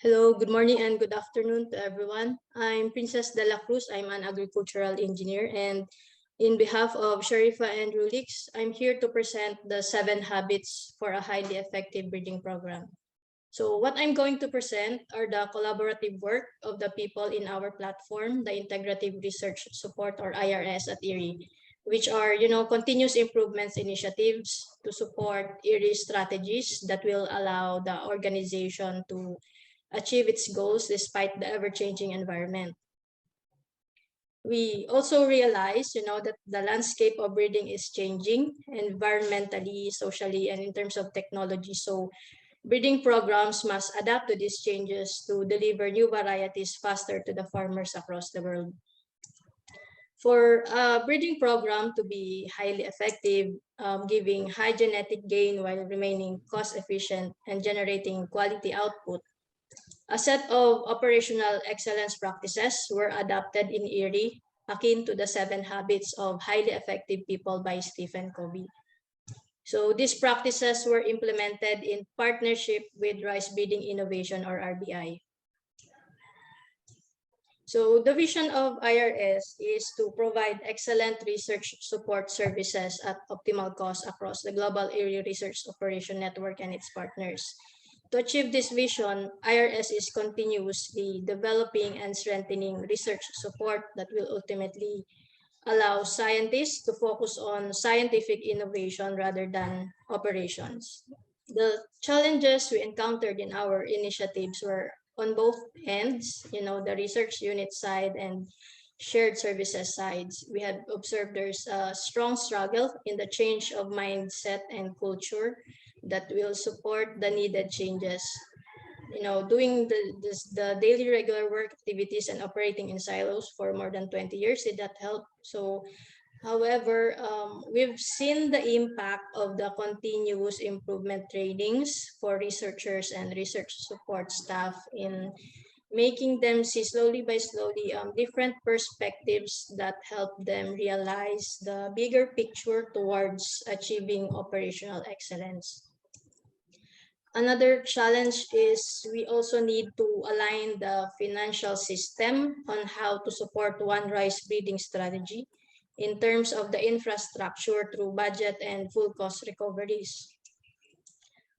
Hello, good morning and good afternoon to everyone. I'm Princess Dela Cruz. I'm an agricultural engineer, and in behalf of Sharifa and Rulix, I'm here to present the 7 habits for a highly effective breeding program. So what I'm going to present are the collaborative work of the people in our platform, the Integrative Research Support or IRS at IRRI, which are, continuous improvements initiatives to support IRRI strategies that will allow the organization to achieve its goals despite the ever-changing environment. We also realize, that the landscape of breeding is changing environmentally, socially, and in terms of technology. So breeding programs must adapt to these changes to deliver new varieties faster to the farmers across the world. For a breeding program to be highly effective, giving high genetic gain while remaining cost efficient and generating quality output, a set of operational excellence practices were adopted in IRRI, akin to the 7 habits of highly effective people by Stephen Covey. So these practices were implemented in partnership with Rice Breeding Innovation or RBI. So the vision of IRS is to provide excellent research support services at optimal cost across the global area research operation network and its partners. To achieve this vision, IRS is continuously developing and strengthening research support that will ultimately allow scientists to focus on scientific innovation rather than operations. The challenges we encountered in our initiatives were on both ends, the research unit side and shared services sides. We have observed there's a strong struggle in the change of mindset and culture that will support the needed changes. Doing the daily regular work activities and operating in silos for more than 20 years, did that help? So however, we've seen the impact of the continuous improvement trainings for researchers and research support staff in making them see slowly by slowly different perspectives that help them realize the bigger picture towards achieving operational excellence. Another challenge is we also need to align the financial system on how to support one rice breeding strategy in terms of the infrastructure through budget and full cost recoveries.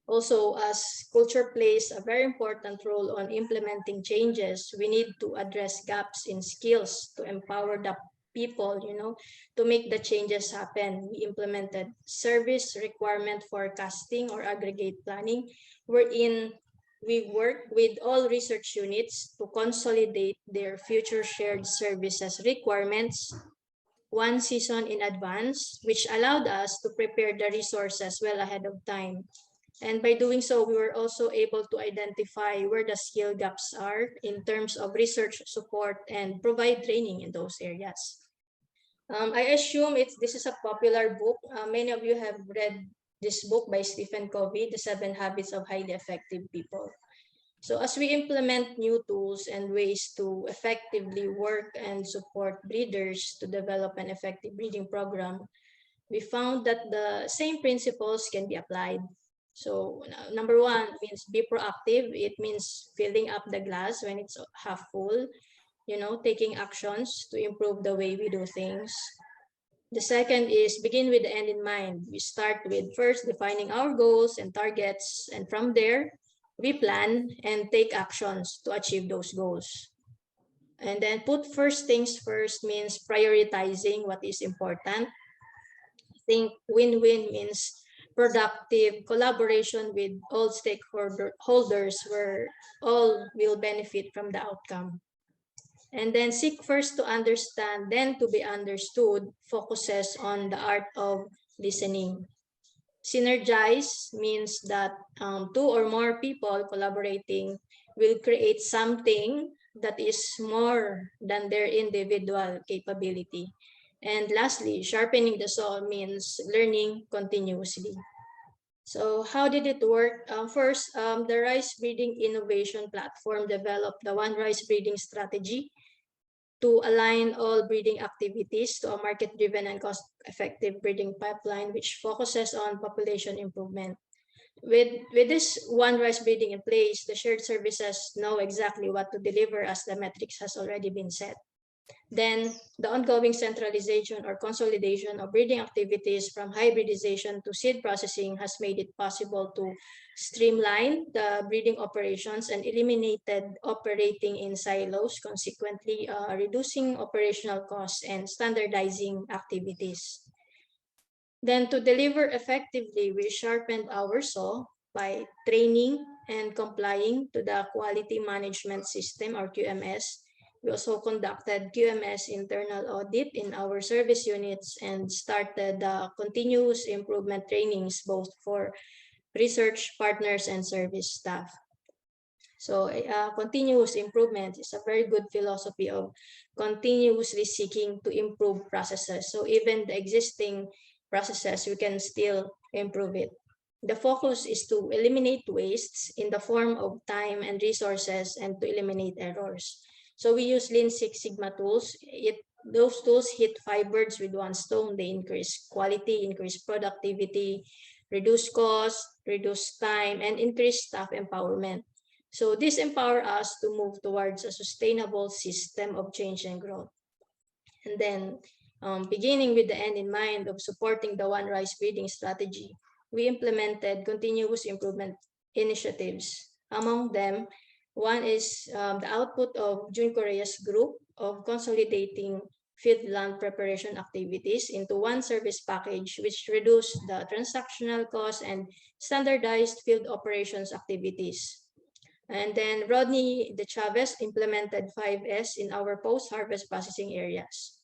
Also, as culture plays a very important role on implementing changes, we need to address gaps in skills to empower the people, to make the changes happen. We implemented service requirement forecasting or aggregate planning, wherein we work with all research units to consolidate their future shared services requirements 1 season in advance, which allowed us to prepare the resources well ahead of time. And by doing so, we were also able to identify where the skill gaps are in terms of research support and provide training in those areas. I assume this is a popular book. Many of you have read this book by Stephen Covey, The 7 Habits of Highly Effective People. So as we implement new tools and ways to effectively work and support breeders to develop an effective breeding program, we found that the same principles can be applied. So number 1 means be proactive. It means filling up the glass when it's half full, taking actions to improve the way we do things. The second is begin with the end in mind. We start with first defining our goals and targets, and from there, we plan and take actions to achieve those goals. And then put first things first means prioritizing what is important. I think win-win means productive collaboration with all stakeholders where all will benefit from the outcome. And then seek first to understand, then to be understood, focuses on the art of listening. Synergize means that 2 or more people collaborating will create something that is more than their individual capability. And lastly, sharpening the saw means learning continuously. So how did it work? First, the Rice Breeding Innovation Platform developed the One Rice Breeding Strategy to align all breeding activities to a market-driven and cost-effective breeding pipeline, which focuses on population improvement. With this one rice breeding in place, the shared services know exactly what to deliver as the metrics has already been set. Then the ongoing centralization or consolidation of breeding activities from hybridization to seed processing has made it possible to streamline the breeding operations and eliminated operating in silos, consequently reducing operational costs and standardizing activities. Then to deliver effectively, we sharpened our saw by training and complying to the quality management system or QMS. We also conducted QMS internal audit in our service units and started continuous improvement trainings both for research partners and service staff. So continuous improvement is a very good philosophy of continuously seeking to improve processes. So even the existing processes, we can still improve it. The focus is to eliminate wastes in the form of time and resources and to eliminate errors. So we use Lean Six Sigma tools. Those tools hit 5 birds with one stone. They increase quality, increase productivity, reduce cost, reduce time, and increase staff empowerment. So this empowers us to move towards a sustainable system of change and growth. And then beginning with the end in mind of supporting the One Rice breeding strategy, we implemented continuous improvement initiatives. Among them, one is the output of June Korea's group of consolidating field land preparation activities into one service package, which reduced the transactional costs and standardized field operations activities. And then Rodney De Chavez implemented 5S in our post-harvest processing areas.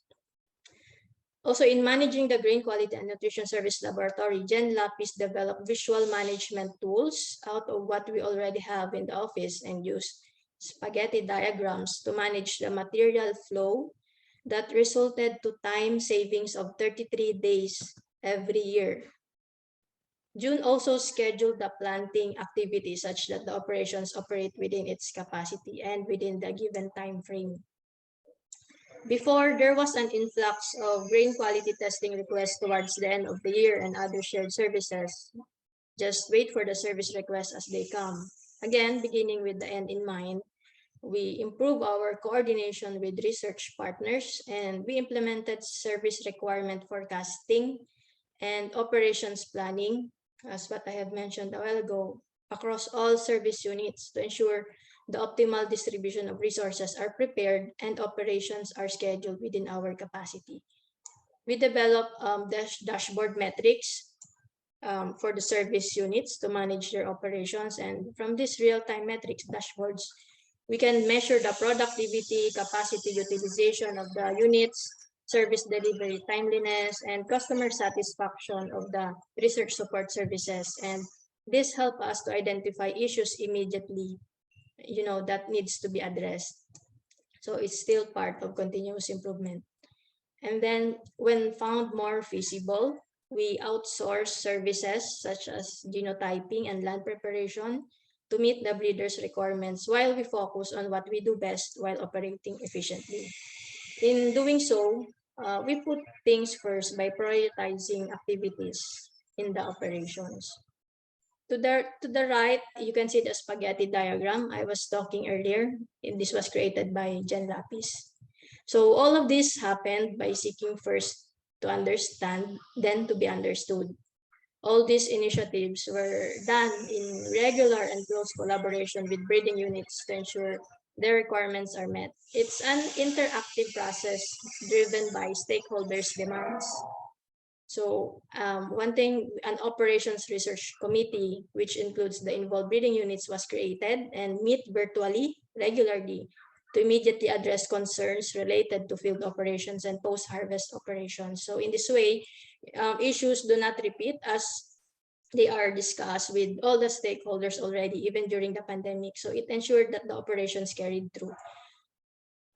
Also, in managing the Grain Quality and Nutrition Service Laboratory, Jen Lapis developed visual management tools out of what we already have in the office and used spaghetti diagrams to manage the material flow that resulted to time savings of 33 days every year. June also scheduled the planting activity such that the operations operate within its capacity and within the given time frame. Before, there was an influx of grain quality testing requests towards the end of the year and other shared services. Just wait for the service requests as they come. Again, beginning with the end in mind, we improve our coordination with research partners and we implemented service requirement forecasting and operations planning, as what I have mentioned a while ago, across all service units to ensure the optimal distribution of resources are prepared and operations are scheduled within our capacity. We develop dashboard metrics for the service units to manage their operations. And from these real-time metrics dashboards, we can measure the productivity, capacity utilization of the units, service delivery timeliness, and customer satisfaction of the research support services. And this helps us to identify issues immediately, that needs to be addressed. So it's still part of continuous improvement. And then when found more feasible, we outsource services such as genotyping and land preparation to meet the breeder's requirements while we focus on what we do best while operating efficiently. In doing so, we put things first by prioritizing activities in the operations. To the right, you can see the spaghetti diagram I was talking earlier. This was created by Jen Lapis. So all of this happened by seeking first to understand, then to be understood. All these initiatives were done in regular and close collaboration with breeding units to ensure their requirements are met. It's an interactive process driven by stakeholders' demands. So one thing, an operations research committee, which includes the involved breeding units, was created and meet virtually regularly to immediately address concerns related to field operations and post-harvest operations. So in this way, issues do not repeat as they are discussed with all the stakeholders already, even during the pandemic. So it ensured that the operations carried through.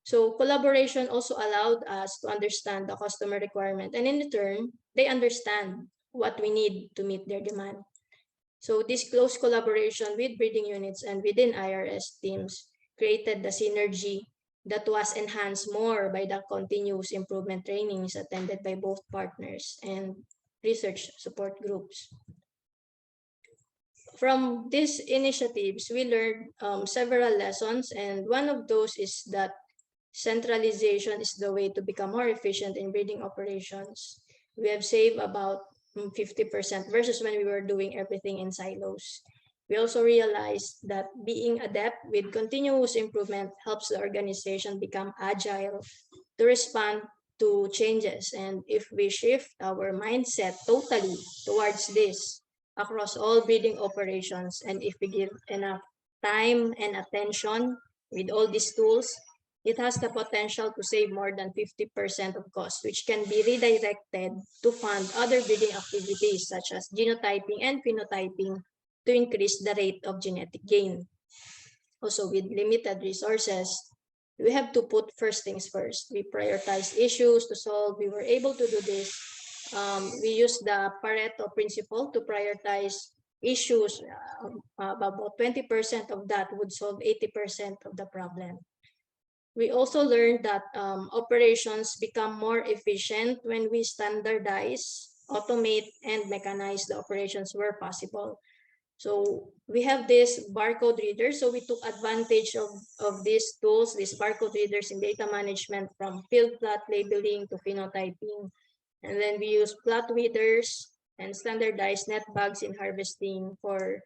So collaboration also allowed us to understand the customer requirement, and in return, they understand what we need to meet their demand. So this close collaboration with breeding units and within IRS teams created the synergy that was enhanced more by the continuous improvement trainings attended by both partners and research support groups. from these initiatives, we learned several lessons, and one of those is that centralization is the way to become more efficient in breeding operations. We have saved about 50% versus when we were doing everything in silos. We also realized that being adept with continuous improvement helps the organization become agile to respond to changes. And if we shift our mindset totally towards this across all breeding operations, and if we give enough time and attention with all these tools, it has the potential to save more than 50% of costs, which can be redirected to fund other breeding activities such as genotyping and phenotyping to increase the rate of genetic gain. Also, with limited resources, we have to put first things first. We prioritize issues to solve. We were able to do this. We use the Pareto principle to prioritize issues. About 20% of that would solve 80% of the problem. We also learned that operations become more efficient when we standardize, automate, and mechanize the operations where possible. So we have this barcode reader. So we took advantage of these tools, these barcode readers in data management, from field plot labeling to phenotyping. And then we use plot readers and standardized net bags in harvesting for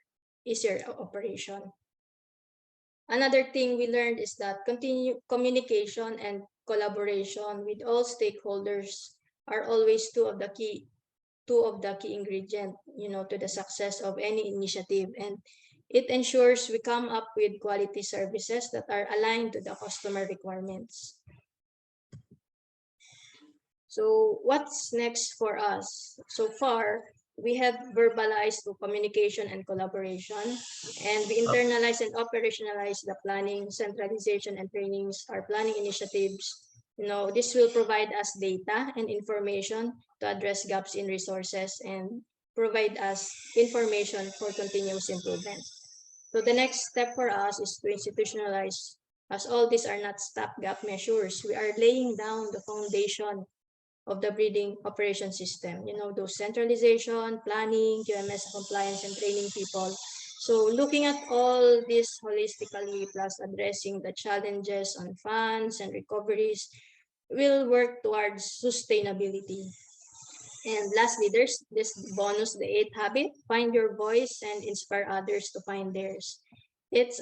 easier operation. Another thing we learned is that continued communication and collaboration with all stakeholders are always two of the key ingredients, to the success of any initiative. And it ensures we come up with quality services that are aligned to the customer requirements. So what's next for us? So far, we have verbalized to communication and collaboration, and we internalize and operationalize the planning, centralization, and trainings, our planning initiatives. This will provide us data and information to address gaps in resources and provide us information for continuous improvement. So the next step for us is to institutionalize, as all these are not stopgap measures. We are laying down the foundation of the breeding operation system, those centralization, planning, QMS compliance, and training people. So looking at all this holistically, plus addressing the challenges on funds and recoveries, will work towards sustainability. And lastly, there's this bonus, the 8th habit: find your voice and inspire others to find theirs. It's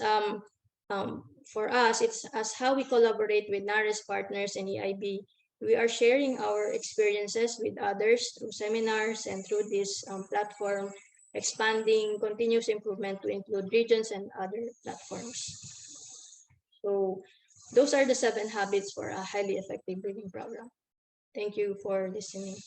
for us, it's as how we collaborate with NARES partners and EIB. We are sharing our experiences with others through seminars and through this platform, expanding continuous improvement to include regions and other platforms. So those are the 7 habits for a highly effective breeding program. Thank you for listening.